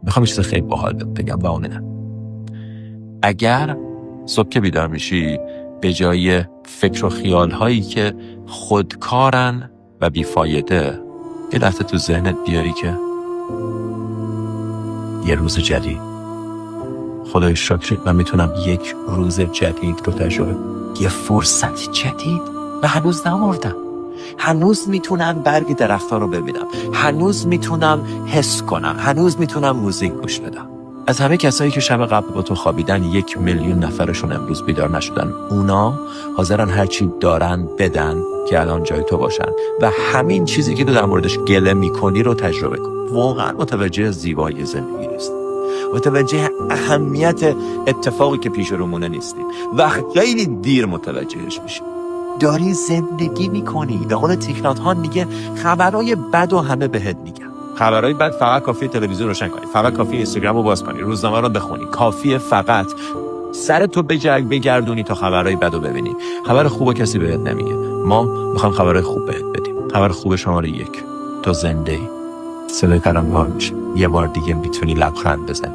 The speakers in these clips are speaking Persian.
میخوام چیز خیلی باحال بگم و اونه نه. اگر صبح که بیدار میشی به جای فکر و خیال هایی که خودکارن و بیفایده یه لحظه تو ذهنت بیاری که یه روز جدید، خدای شکر من میتونم یک روز جدید رو تجربه، یه فرصت جدید و هنوز نمردم، هنوز میتونم برگ درخت‌ها رو ببینم، هنوز میتونم حس کنم، هنوز میتونم موزیک گوش بدم. از همه کسایی که شب قبل با تو خوابیدن 1,000,000 نفرشون امروز بیدار نشدن، اونا حاضرن هرچی دارن بدن که الان جای تو باشن و همین چیزی که تو در موردش گله میکنی رو تجربه کن. واقعا متوجه زیبایی زندگی نیستیم، متوجه اهمیت اتفاقی که پیش رومونه نیستیم و خیلی دیر متوجهش میشیم. داری زندگی میکنی. به قول تیک ناتان میگه خبرهای بد و همه بهت میگن. خبرهای بد فقط کافیه تلویزیون روشن کنی، فقط کافیه اینستاگرام رو باز کنی، روزنامه رو بخونی، کافیه فقط سر تو بگردونی تا خبرهای بد رو ببینی. خبر خوب کسی بهت نمیگه. ما میخوام خبرهای خوب بهت بدیم. خبر خوب شماره 1، تو زنده ای. صدای ترنم میشه. یه بار دیگه میتونی لبخند بزنی،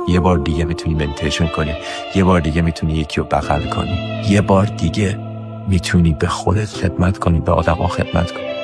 یه بار دیگه میتونی مدیتیشن کنی، یه بار دیگه میتونی یکی رو بغل کنی، یه بار دیگه میتونی به خودت خدمت کنی، به آدما خدمت کنی.